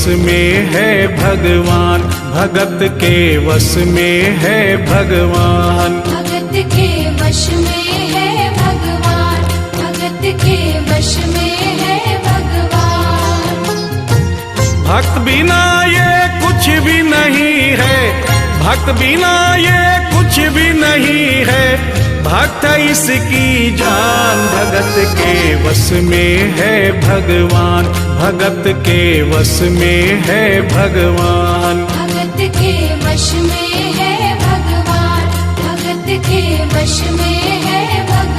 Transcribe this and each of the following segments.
में है भगवान, भगत के वश में है भगवान। भगत के वश में है भगवान, भगत के वश में है भगवान। भक्त बिना ये कुछ भी नहीं है, भक्त बिना ये कुछ भी नहीं है, भक्त इसकी जान। भगत के वश में है भगवान, भगत के वश में है भगवान। भगत के वश में है भगवान, भगत के वश में है भगवान।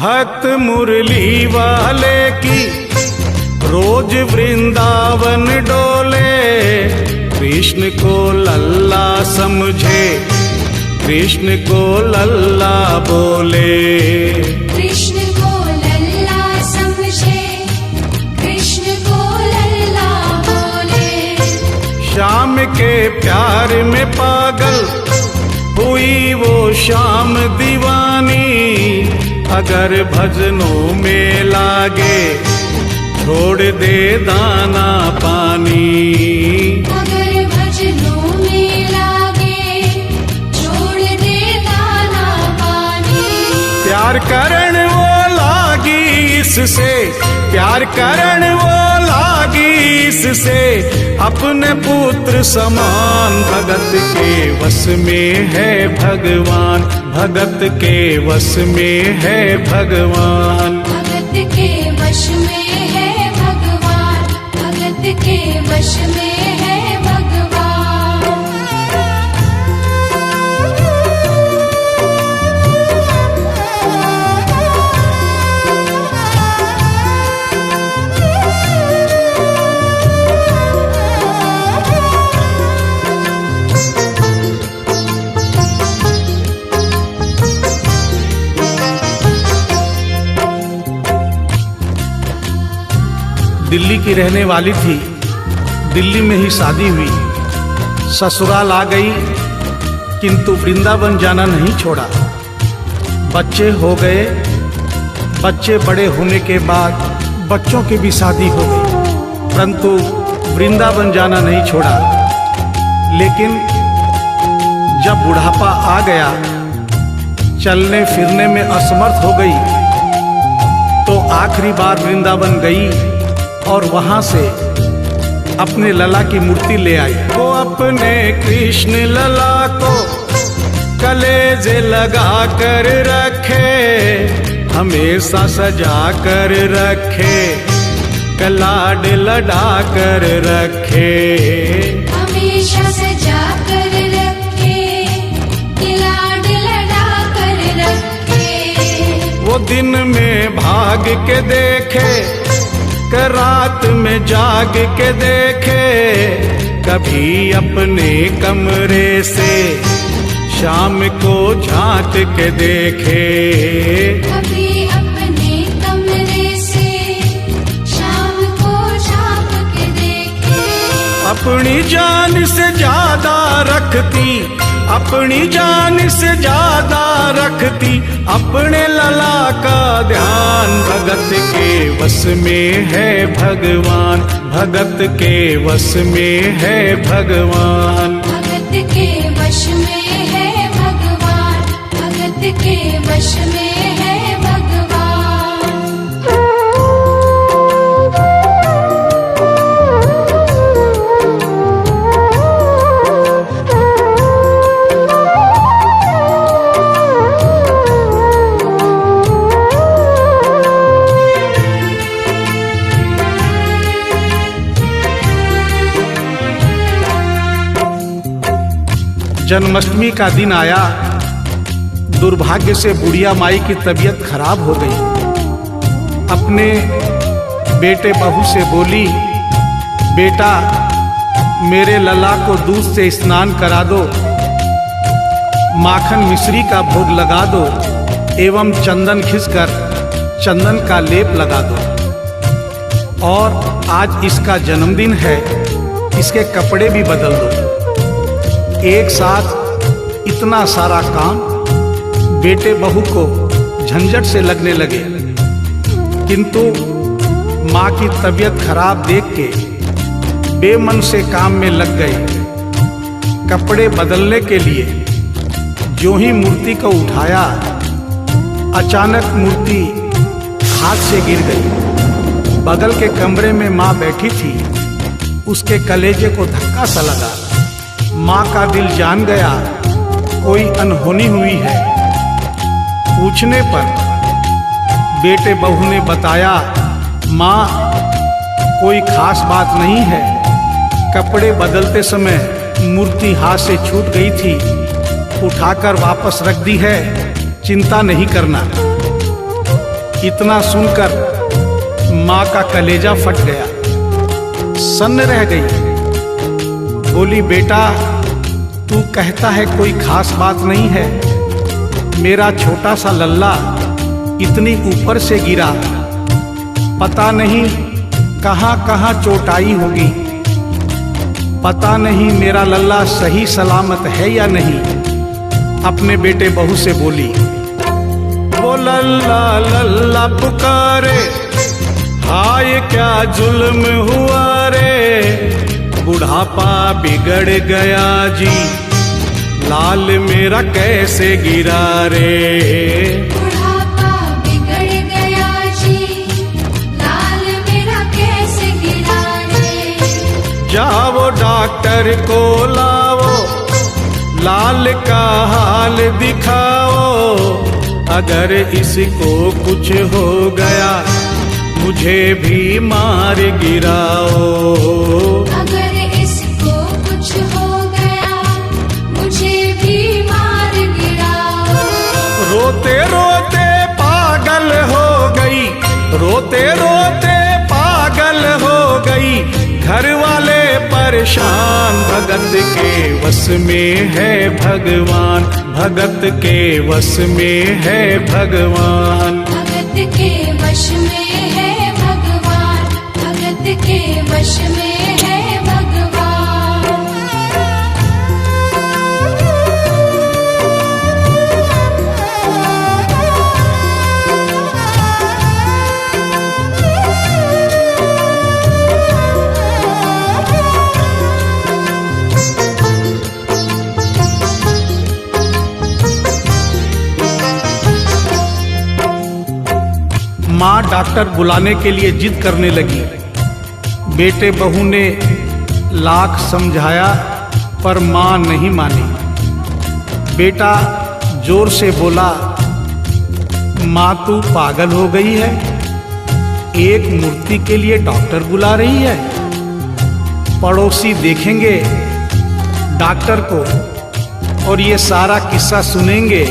भक्त मुरली वाले की रोज वृंदावन डोले, कृष्ण को लल्ला समझे, कृष्ण को लल्ला बोले। कृष्ण को लल्ला समझे, कृष्ण को लल्ला बोले। श्याम के प्यार में पागल हुई वो श्याम दीवानी, अगर भजनों में लागे छोड़ दे दाना पानी। अगर भजनों में लागे छोड़ दे दाना पानी। प्यार करण वो लागी इससे, प्यार करण वो लागी इससे, अपने पुत्र समान। भगत के वश में है भगवान, भगत के वश में है भगवान। भगत के वश में है भगवान, भगत के वश में है भगवान। दिल्ली की रहने वाली थी, दिल्ली में ही शादी हुई, ससुराल आ गई, किंतु वृंदावन जाना नहीं छोड़ा। बच्चे हो गए, बच्चे बड़े होने के बाद बच्चों की भी शादी हो गई, परंतु वृंदावन जाना नहीं छोड़ा। लेकिन जब बुढ़ापा आ गया, चलने फिरने में असमर्थ हो गई, तो आखिरी बार वृंदावन गई और वहां से अपने लला की मूर्ति ले आई। वो अपने कृष्ण लला को कलेजे लगा कर रखे, हमेशा सजा कर रखे, कलाड लड़ा कर रखे। हमेशा सजा कर रखे, कलाड लड़ा कर रखे। वो दिन में भाग के देखे, रात में जाग के देखे, कभी अपने कमरे से शाम को झांक के देखे। कभी अपने कमरे से शाम को झांक के देखे। अपनी जान से ज्यादा रखती, अपनी जान से ज्यादा रखती, अपने लला का ध्यान। भगत के वश में है भगवान, भगत के वश में है भगवान। भगत के वश में है भगवान, भगत के वश में है भगवान। जन्माष्टमी का दिन आया, दुर्भाग्य से बुढ़िया माई की तबीयत खराब हो गई। अपने बेटे बहू से बोली, बेटा मेरे लला को दूध से स्नान करा दो। माखन मिश्री का भोग लगा दो एवं चंदन खिसकर चंदन का लेप लगा दो। और आज इसका जन्मदिन है, इसके कपड़े भी बदल दो। एक साथ इतना सारा काम बेटे बहू को झंझट से लगने लगे, किंतु माँ की तबीयत खराब देख के बेमन से काम में लग गए। कपड़े बदलने के लिए जो ही मूर्ति को उठाया, अचानक मूर्ति हाथ से गिर गई। बगल के कमरे में माँ बैठी थी, उसके कलेजे को धक्का सा लगा। माँ का दिल जान गया कोई अनहोनी हुई है। पूछने पर बेटे बहू ने बताया, माँ कोई खास बात नहीं है, कपड़े बदलते समय मूर्ति हाथ से छूट गई थी, उठाकर वापस रख दी है, चिंता नहीं करना। इतना सुनकर माँ का कलेजा फट गया, सन्न रह गई। बोली, बेटा तू कहता है कोई खास बात नहीं है, मेरा छोटा सा लल्ला इतनी ऊपर से गिरा, पता नहीं कहाँ कहाँ चोट आई होगी, पता नहीं मेरा लल्ला सही सलामत है या नहीं। अपने बेटे बहू से बोली, वो लल्ला लल्ला पुकारे, हाय क्या जुल्म हुआ रे, बुढ़ापा बिगड़ गया जी, लाल मेरा कैसे गिरा रे। बुढ़ापा बिगड़ गया जी, लाल मेरा कैसे गिरा रे। जाओ डॉक्टर को लाओ, लाल का हाल दिखाओ, अगर इसको कुछ हो गया मुझे भी मार गिराओ। अगर इसको कुछ हो गया मुझे भी मार गिराओ। रोते रोते पागल हो गई, रोते रोते पागल हो गई, घर वाले परेशान, भगत के वश में है भगवान, भगत के वश में है भगवान। भगत के वश में है भगवान, भगत के वश में है भगवान। माँ डॉक्टर बुलाने के लिए जिद करने लगी। बेटे बहू ने लाख समझाया पर माँ नहीं मानी। बेटा जोर से बोला, माँ तू पागल हो गई है, एक मूर्ति के लिए डॉक्टर बुला रही है। पड़ोसी देखेंगे डॉक्टर को और ये सारा किस्सा सुनेंगे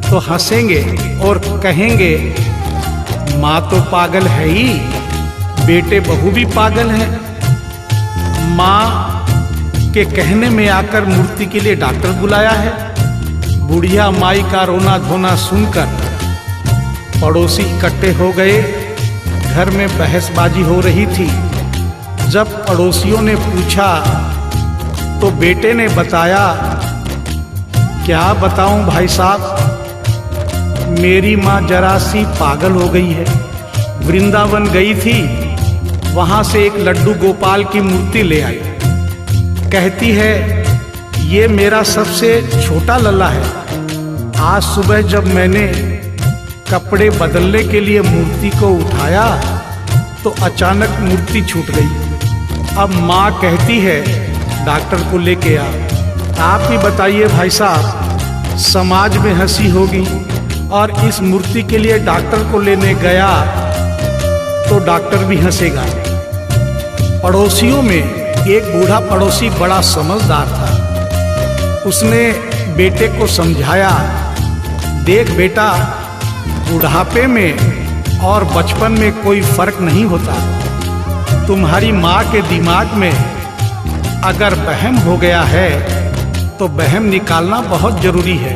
तो हंसेंगे और कहेंगे माँ तो पागल है ही, बेटे बहू भी पागल है। माँ के कहने में आकर मूर्ति के लिए डॉक्टर बुलाया है। बुढ़िया माई का रोना धोना सुनकर पड़ोसी इकट्ठे हो गए। घर में बहसबाजी हो रही थी। जब पड़ोसियों ने पूछा तो बेटे ने बताया, क्या बताऊं भाई साहब, मेरी माँ जरा सी पागल हो गई है। वृंदावन गई थी, वहां से एक लड्डू गोपाल की मूर्ति ले आई। कहती है ये मेरा सबसे छोटा लल्ला है। आज सुबह जब मैंने कपड़े बदलने के लिए मूर्ति को उठाया तो अचानक मूर्ति छूट गई। अब माँ कहती है डॉक्टर को लेके आ। आप ही बताइए भाई साहब, समाज में हंसी होगी और इस मूर्ति के लिए डॉक्टर को लेने गया तो डॉक्टर भी हंसेगा। पड़ोसियों में एक बूढ़ा पड़ोसी बड़ा समझदार था। उसने बेटे को समझाया, देख बेटा, बुढ़ापे में और बचपन में कोई फर्क नहीं होता। तुम्हारी माँ के दिमाग में अगर वहम हो गया है तो वहम निकालना बहुत जरूरी है।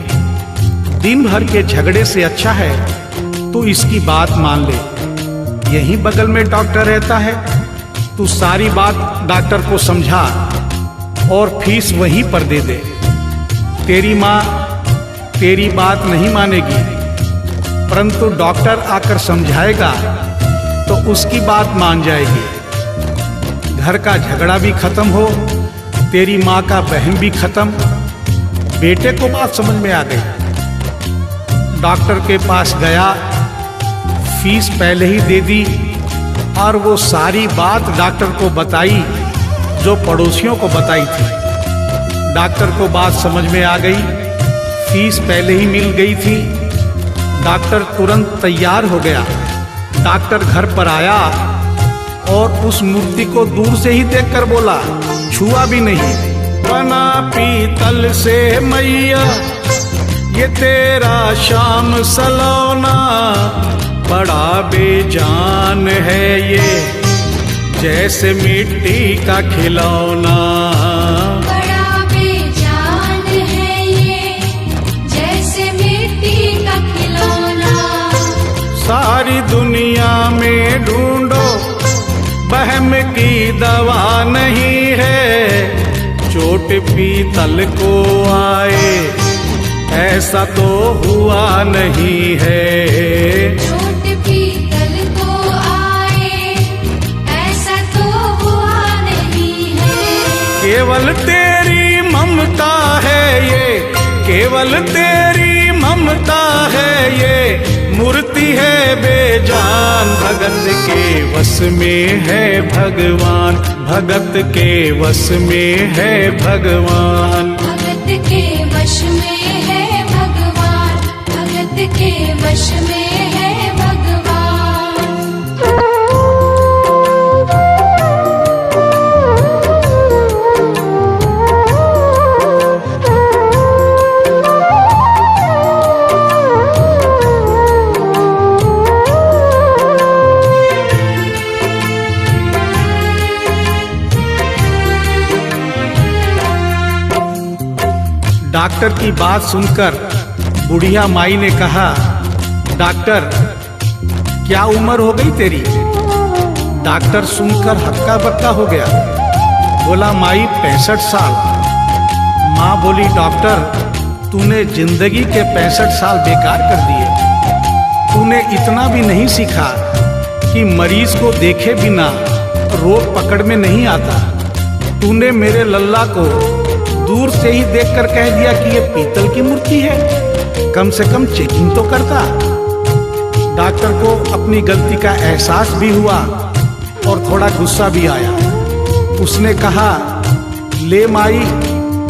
दिन भर के झगड़े से अच्छा है तू इसकी बात मान ले। यहीं बगल में डॉक्टर रहता है, तू सारी बात डॉक्टर को समझा और फीस वहीं पर दे दे। तेरी माँ तेरी बात नहीं मानेगी, परंतु डॉक्टर आकर समझाएगा तो उसकी बात मान जाएगी। घर का झगड़ा भी खत्म हो, तेरी माँ का बहन भी खत्म। बेटे को बात समझ में आ गई। डॉक्टर के पास गया, फीस पहले ही दे दी और वो सारी बात डॉक्टर को बताई जो पड़ोसियों को बताई थी। डॉक्टर को बात समझ में आ गई, फीस पहले ही मिल गई थी। डॉक्टर तुरंत तैयार हो गया। डॉक्टर घर पर आया और उस मूर्ति को दूर से ही देखकर बोला, छुआ भी नहीं। बना पीतल से मैया ये तेरा शाम सलोना, बड़ा बेजान है ये जैसे मिट्टी का खिलौना। बड़ा बेजान है ये जैसे मिट्टी का खिलौना। सारी दुनिया में ढूंढो बहम की दवा नहीं है, चोट पीतल को आए ऐसा तो हुआ नहीं है। चोट पीतल को आए ऐसा तो हुआ नहीं है। केवल तेरी ममता है ये, केवल तेरी ममता है ये, मूर्ति है बेजान। भगत के वश में है भगवान, भगत के वश में है भगवान। भगत के वश में है भगवान, भगत के वश में है भगवान। डॉक्टर की बात सुनकर बुढ़िया माई ने कहा, डॉक्टर क्या उम्र हो गई तेरी? डॉक्टर सुनकर हक्का बक्का हो गया, बोला माई 65 साल। माँ बोली, डॉक्टर तूने जिंदगी के 65 साल बेकार कर दिए। तूने इतना भी नहीं सीखा कि मरीज को देखे बिना रोग पकड़ में नहीं आता। तूने मेरे लल्ला को दूर से ही देखकर कह दिया कि ये पीतल की मूर्ति है, कम से कम चेकिंग तो करता। डॉक्टर को अपनी गलती का एहसास भी हुआ और थोड़ा गुस्सा भी आया। उसने कहा, ले माई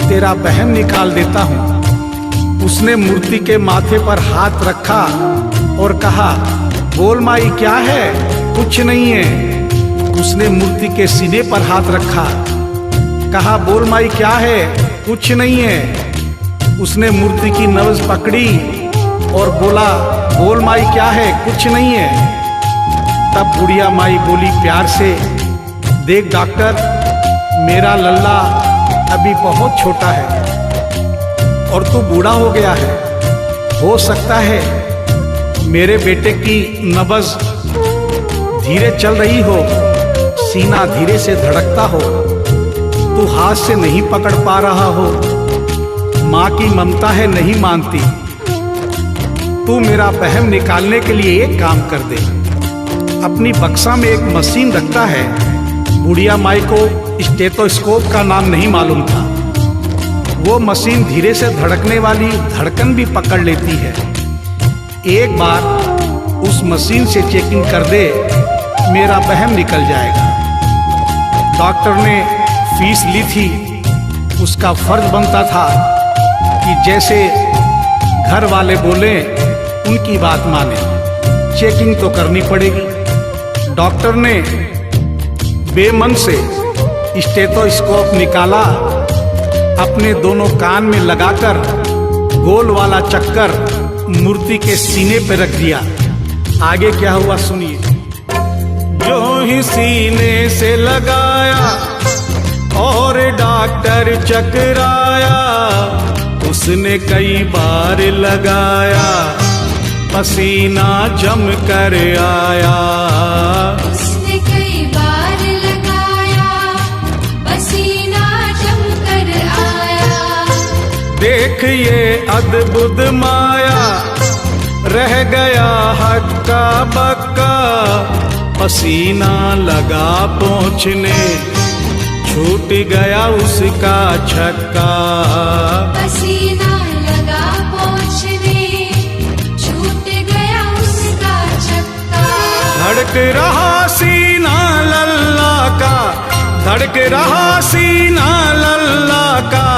तेरा बहम निकाल देता हूँ। उसने मूर्ति के माथे पर हाथ रखा और कहा, बोल माई क्या है? कुछ नहीं है। उसने मूर्ति के सीने पर हाथ रखा, कहा, बोल माई क्या है? कुछ नहीं है। उसने मूर्ति की नब्ज पकड़ी और बोला, बोल माई क्या है? कुछ नहीं है। तब बुढ़िया माई बोली प्यार से, देख डॉक्टर, मेरा लल्ला अभी बहुत छोटा है और तू बूढ़ा हो गया है। हो सकता है मेरे बेटे की नब्ज धीरे चल रही हो, सीना धीरे से धड़कता हो, तू हाथ से नहीं पकड़ पा रहा हो, माँ की ममता है नहीं मानती। तू मेरा बहम निकालने के लिए एक काम कर दे। अपनी बक्सा में एक मशीन रखता है। बुढ़िया माई को स्टेथोस्कोप का नाम नहीं मालूम था। वो मशीन धीरे से धड़कने वाली धड़कन भी पकड़ लेती है। एक बार उस मशीन से चेकिंग कर दे, मेरा बहम निकल जाएगा। डॉक्टर ने फीस ली थी, उसका फर्ज बनता था कि जैसे घर वाले बोले उनकी बात माने। चेकिंग तो करनी पड़ेगी। डॉक्टर ने बेमन से स्टेथोस्कोप निकाला, अपने दोनों कान में लगाकर गोल वाला चक्कर मूर्ति के सीने पर रख दिया। आगे क्या हुआ सुनिए। जो ही सीने से लगाया और डॉक्टर चकराया, उसने कई बार लगाया, पसीना जम कर आया। उसने कई बार लगाया, पसीना जम कर आया। देख ये अद्भुत माया, रह गया हक्का बक्का, पसीना लगा पहुँचने, छूट गया उसका छक्का। पसीना लगा पहुँचने, छूट गया उसका छक्का। धड़क रहा सीना लल्ला का, धड़क रहा सीना लल्ला का,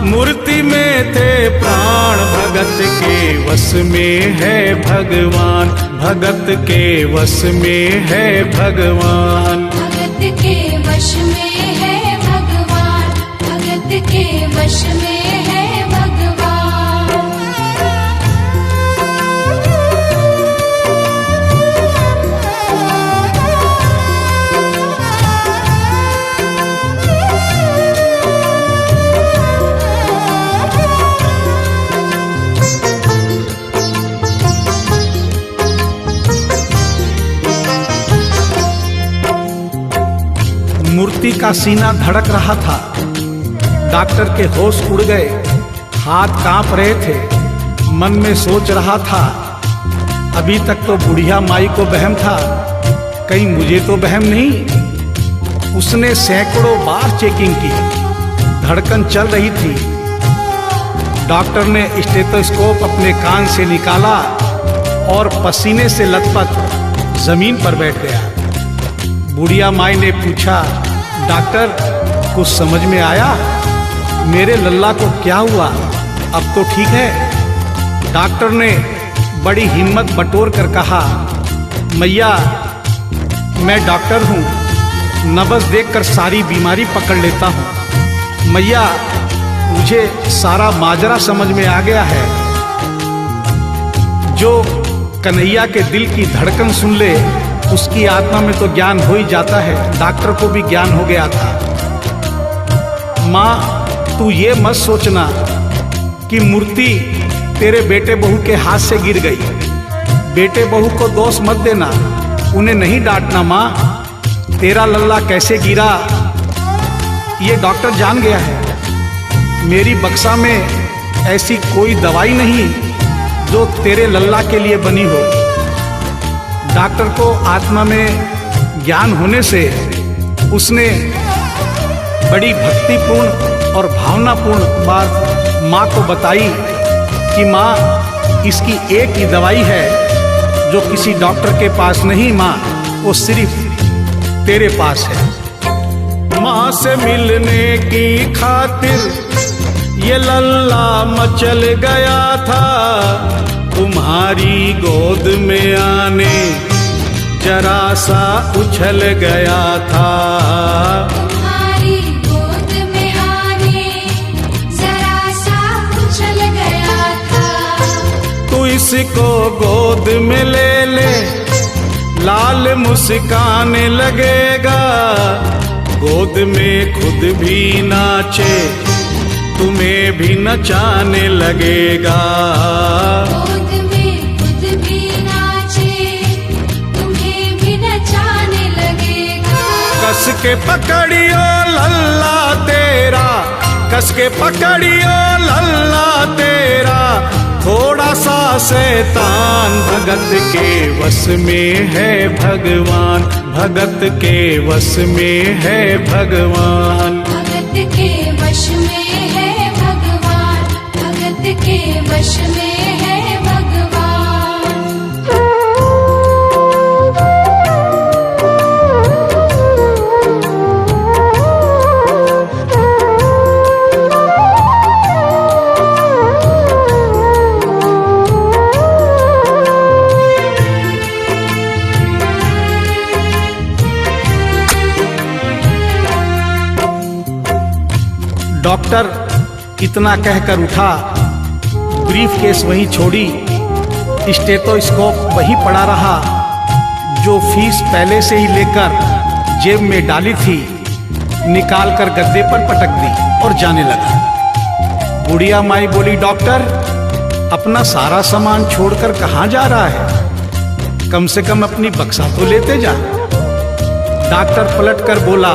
मूर्ति में थे प्राण, भगत के वश में है भगवान, भगत के वश में है भगवान। भगत के वश में है भगवान, भगत के वश में है भगवान। मूर्ति का सीना धड़क रहा था, डॉक्टर के होश उड़ गए, हाथ कांप रहे थे, मन में सोच रहा था, अभी तक तो बुढ़िया माई को वहम था, कहीं मुझे तो वहम नहीं। उसने सैकड़ों बार चेकिंग की, धड़कन चल रही थी। डॉक्टर ने स्टेथोस्कोप अपने कान से निकाला और पसीने से लथपथ जमीन पर बैठ गया। बुढ़िया माई ने पूछा, डॉक्टर कुछ समझ में आया? मेरे लल्ला को क्या हुआ? अब तो ठीक है? डॉक्टर ने बड़ी हिम्मत बटोर कर कहा, मैया मैं डॉक्टर हूँ, नब्ज देखकर सारी बीमारी पकड़ लेता हूँ। मैया मुझे सारा माजरा समझ में आ गया है। जो कन्हैया के दिल की धड़कन सुन ले, उसकी आत्मा में तो ज्ञान हो ही जाता है। डॉक्टर को भी ज्ञान हो गया था। माँ तू ये मत सोचना कि मूर्ति तेरे बेटे बहू के हाथ से गिर गई। बेटे बहू को दोष मत देना, उन्हें नहीं डांटना। माँ तेरा लल्ला कैसे गिरा ये डॉक्टर जान गया है। मेरी बक्सा में ऐसी कोई दवाई नहीं जो तेरे लल्ला के लिए बनी हो। डॉक्टर को आत्मा में ज्ञान होने से उसने बड़ी भक्तिपूर्ण और भावनापूर्ण बात माँ को बताई कि माँ इसकी एक ही दवाई है जो किसी डॉक्टर के पास नहीं, माँ वो सिर्फ तेरे पास है। माँ से मिलने की खातिर ये लल्ला मचल गया था, तुम्हारी गोद में आने जरा सा उछल गया था। तुम्हारी गोद में आने जरा सा उछल गया था। तू इसको गोद में ले ले, लाल मुस्काने लगेगा। गोद में खुद भी नाचे, तुम्हें भी नचाने लगेगा। गोद में खुद भी नाचे, तुम्हें भी नचाने लगेगा। कस के पकड़ियो लल्ला तेरा, कस के पकड़ियो लल्ला तेरा, थोड़ा सा शैतान भगत के वश में है भगवान, भगत के वश में है भगवान। भगत के वश में है भगवान, भगत के वश में है भगवान। डॉक्टर इतना कहकर उठा, ब्रीफ केस वहीं छोड़ी, स्टेथोस्कोप वहीं पड़ा रहा जो फीस पहले से ही लेकर जेब में डाली थी। निकाल कर गद्दे पर पटक दी और जाने लगा। बुढ़िया माई बोली, डॉक्टर अपना सारा सामान छोड़कर कहाँ जा रहा है? कम से कम अपनी बक्सा तो लेते जा। डॉक्टर पलट कर बोला,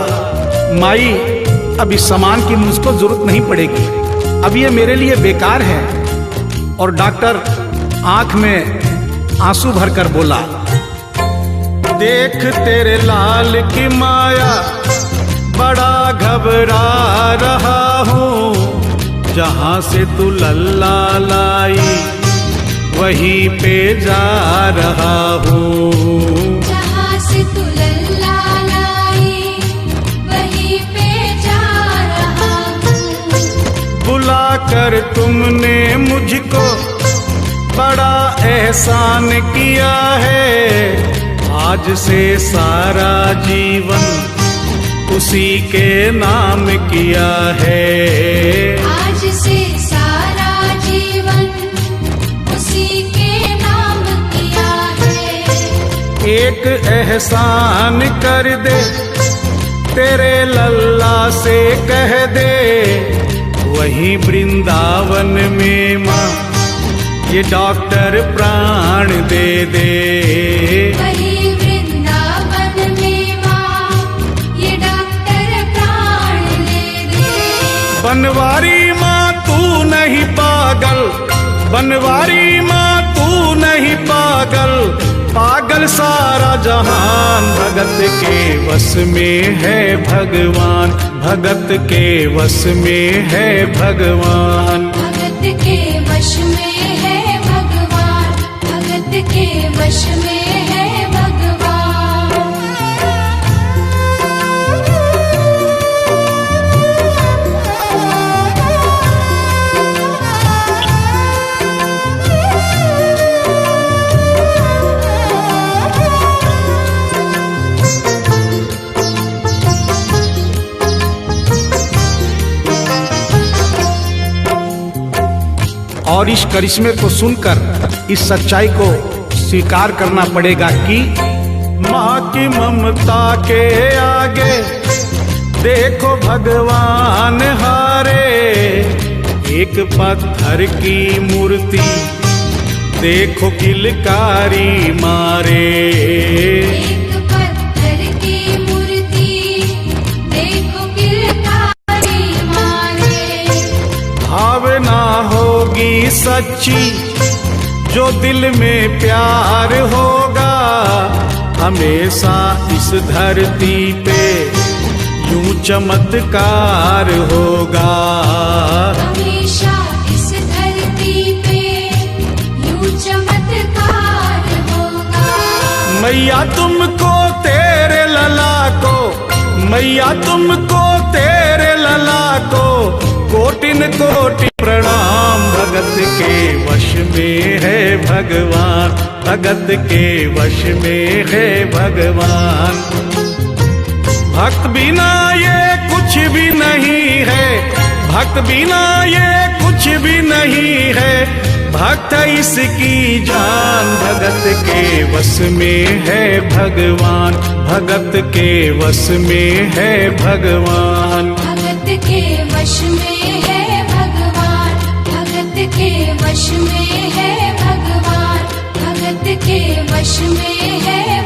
माई अब इस सामान की मुझको जरूरत नहीं पड़ेगी, अब ये मेरे लिए बेकार है। और डॉक्टर आंख में आंसू भरकर बोला, देख तेरे लाल की माया बड़ा घबरा रहा हूँ, जहाँ से तू लल्ला लाई वहीं पे जा रहा हूँ। जहाँ से तू लल्ला लाई वहीं पे जा रहा हूँ। बुला कर तुमने मुझको बड़ा एहसान किया है, आज से सारा जीवन उसी के नाम किया है। आज से सारा जीवन उसी के नाम किया है। एक एहसान कर दे तेरे लल्ला से कह दे, वही वृंदावन में माँ ये डॉक्टर प्राण दे दे। वही वृंदावन में माँ ये डॉक्टर प्राण दे दे। बनवारी माँ तू नहीं पागल, बनवारी माँ तू नहीं पागल, पागल सारा जहान भगत के वश में है भगवान, भगत के वश में है भगवान। भगत के वश में है भगवान, भगत के वश में है भगवान। और इस करिश्मे को सुनकर इस सच्चाई को स्वीकार करना पड़ेगा कि माँ की ममता के आगे देखो भगवान हारे। एक पत्थर की मूर्ति देखो किलकारी मारे। एक पत्थर की मूर्ति देखो किलकारी मारे। भावना होगी सच्ची जो दिल में प्यार होगा, हमेशा इस धरती पे यूं चमत्कार होगा। हमेशा इस धरती पे यूं चमत्कार होगा। मैया तुमको तेरे लला को, मैया तुमको तेरे लला को कोटिन कोटि प्रणाम। भगत के वश में है भगवान, भगत के वश में है भगवान। भक्त बिना ये कुछ भी नहीं है, भक्त बिना ये कुछ भी नहीं है, भक्त इसकी जान। भगत के वश में है भगवान, भगत के वश में है भगवान। भगत के वश में है भगवान, भगत के वश में है भगवान, भगत के वश में है